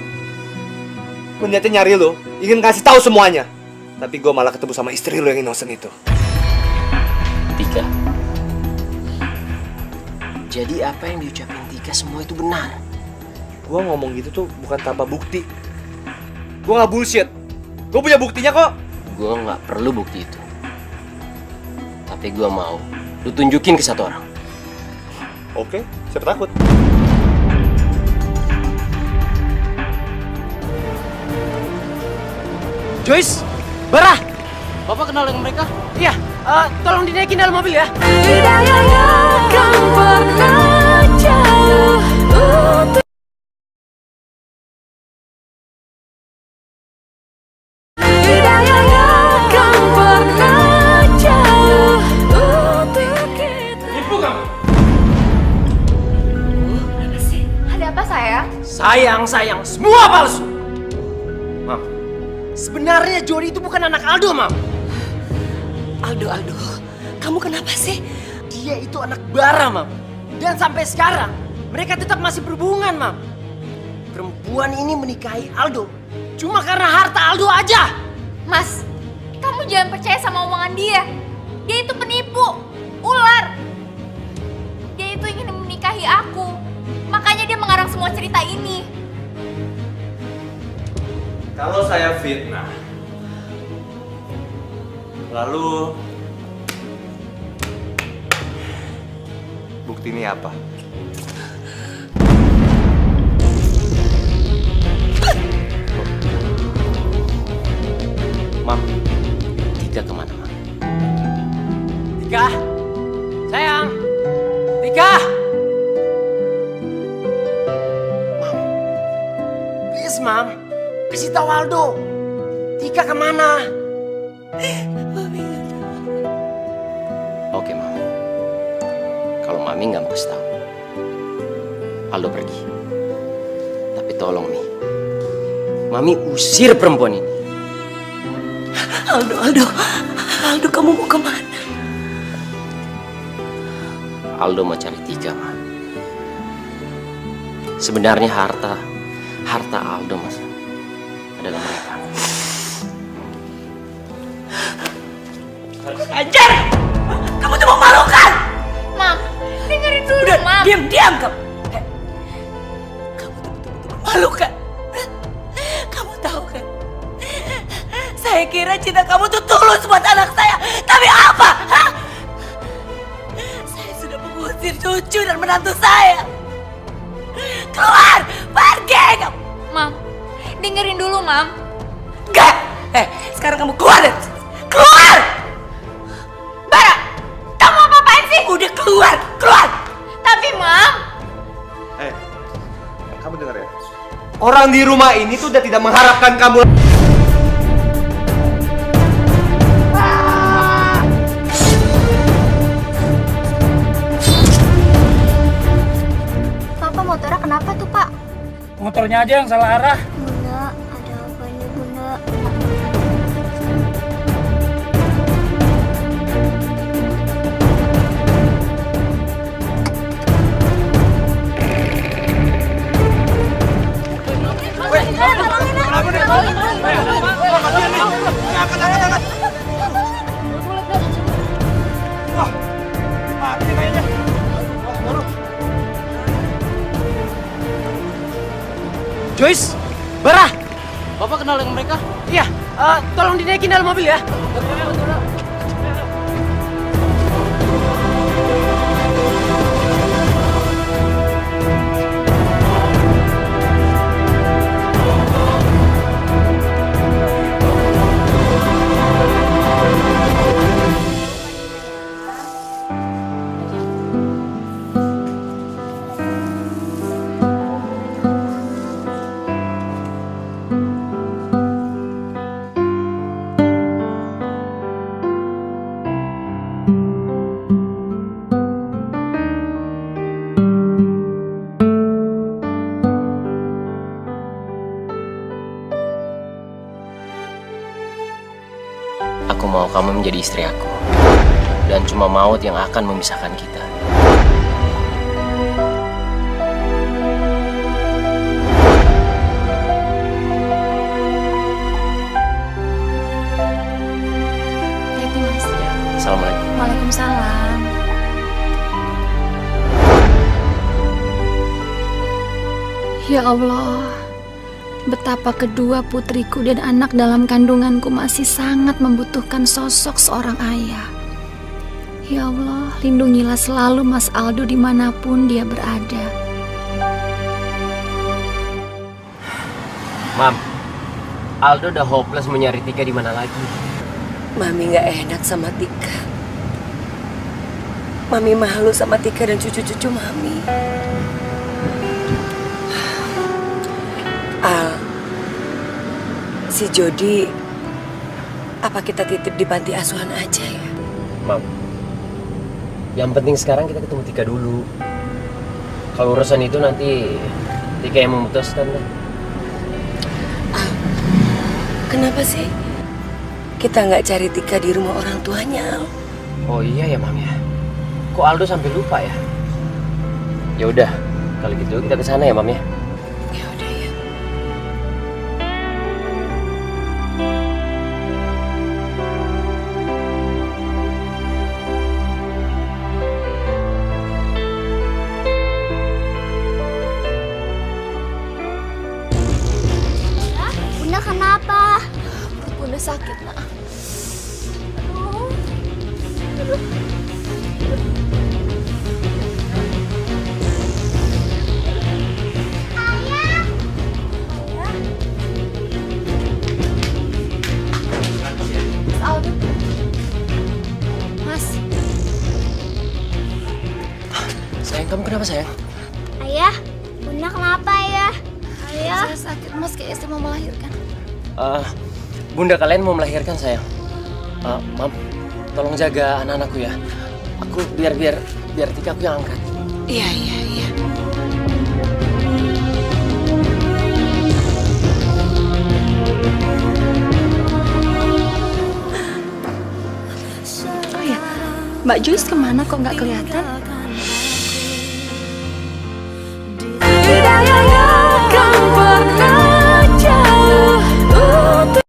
Gua niatnya nyari lu, ingin kasih tahu semuanya. Tapi gua malah ketemu sama istri lu yang innocent itu. Tika. Jadi apa yang diucapin Tika semua itu benar. Gua ngomong gitu tuh bukan tanpa bukti. Gua nggak bullshit. Gua punya buktinya kok. Gua nggak perlu bukti itu. Tapi gua mau lu tunjukin ke satu orang. Oke, siapa takut? Joyce, Bara, Bapak kenal dengan mereka? Iya, tolong dinaikin dalam mobil ya. Tidak akan pernah jauh untuk tidak akan pernah jauh untuk kita. Ibu kamu. Ada apa sayang? Sayang, semua palsu. Mam, sebenarnya Jody itu bukan anak Aldo, Mam. Aldo, kamu kenapa sih? Dia itu anak Bara, Mam. Dan sampai sekarang, mereka tetap masih berhubungan, Mam. Perempuan ini menikahi Aldo cuma karena harta Aldo aja. Mas, kamu jangan percaya sama omongan dia. Dia itu penipu, ular. Dia itu ingin menikahi aku. Makanya dia mengarang semua cerita ini. Kalau saya fitnah, lalu bukti ini apa? Mam, Tika kemana, Mam? Tika, sayang, Tika. Mam, please, Mam, kasih tahu Aldo. Tika kemana? Oke, Mam. Kalau Mami nggak mau kasih tahu, Aldo pergi. Tapi tolong, Mi. Mami usir perempuan ini. Aldo, kamu mau kemana? Aldo mau cari Tika, Ma. Sebenarnya harta Aldo, Mas, adalah mereka. Saya kira cinta kamu tuh tulus buat anak saya. Tapi apa? Hah? Saya sudah mengusir cucu dan menantu saya. Keluar! Pergi kamu! Mam, dengerin dulu, Mam. Enggak! Sekarang kamu keluar dari sini. Keluar! Bara! Kamu apa-apain sih? Udah keluar! Keluar! Tapi, Mam... Kamu dengar ya? Orang di rumah ini tuh udah tidak mengharapkan kamu. Papa, motornya kenapa tuh, Pak? Motornya aja yang salah arah. Bunda, ada apa nih, Bunda? Joyce, Bara, Bapak kenal dengan mereka? Iya, tolong dinaikin dalam mobil ya. Aku mau kamu menjadi istri aku. Dan cuma maut yang akan memisahkan kita. Hati Mas. Assalamualaikum. Waalaikumsalam. Ya Allah, betapa kedua putriku dan anak dalam kandunganku masih sangat membutuhkan sosok seorang ayah. Ya Allah, lindungilah selalu Mas Aldo dimanapun dia berada. Mam, Aldo udah hopeless mencari Tika di mana lagi. Mami nggak enak sama Tika. Mami malu sama Tika dan cucu-cucu Mami. Al, si Jody, apa kita titip di panti asuhan aja ya? Mam, yang penting sekarang kita ketemu Tika dulu. Kalau urusan itu nanti Tika yang memutuskan deh. Al, kenapa sih kita nggak cari Tika di rumah orang tuanya, Al? Oh iya ya, Mam ya. Kok Aldo sampai lupa ya? Ya udah, kalau gitu kita ke sana ya, Mam ya. Ya udah ya. Bunda kenapa? Perut Bunda sakit, Nak. Mas, Sayang, kamu kenapa sayang? Ayah, Bunda kenapa ya? Ayah. Saya sakit, Mas, kayak saya mau melahirkan. Bunda kalian mau melahirkan sayang. Mam, tolong jaga anak-anakku ya. Aku biar Tika aku yang angkat. Iya, iya, iya. Oh ya, Mbak Joyce kemana kok nggak kelihatan? Tidak akan pernah jauh untuk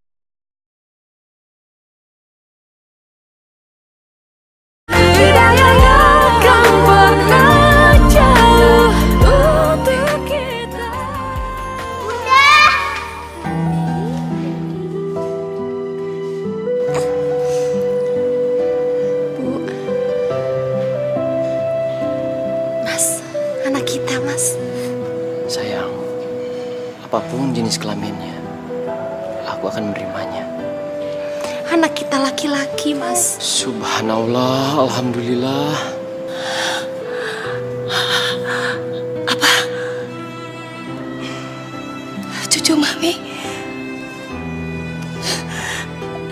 tidak akan pernah jauh untuk kita. Bunda! jenis kelaminnya, aku akan menerimanya. Anak kita laki-laki, Mas. Subhanallah, alhamdulillah. Apa? Cucu Mami?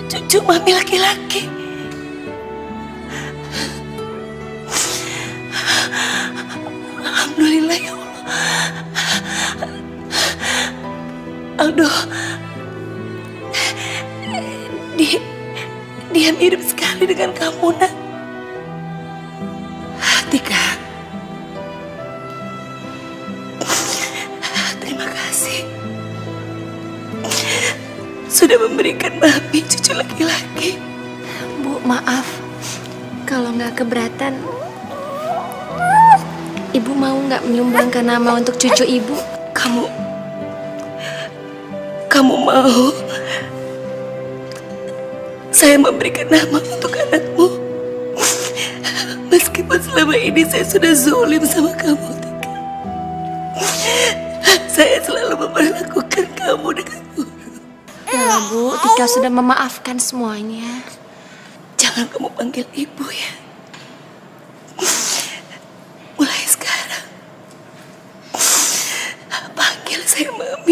Cucu Mami laki-laki? Alhamdulillah ya Allah. Aldo, dia mirip sekali dengan kamu, Nak. Tika, terima kasih sudah memberikan Mami cucu laki-laki. Bu, maaf. Kalau nggak keberatan, Ibu mau nggak menyumbangkan nama untuk cucu Ibu? Kamu mau saya memberikan nama untuk anakmu? Meskipun selama ini saya sudah zalim sama kamu, Tika. Saya selalu memperlakukan kamu dengan buruk. Ya, Bu, Tika sudah memaafkan semuanya. Jangan kamu panggil ibu ya.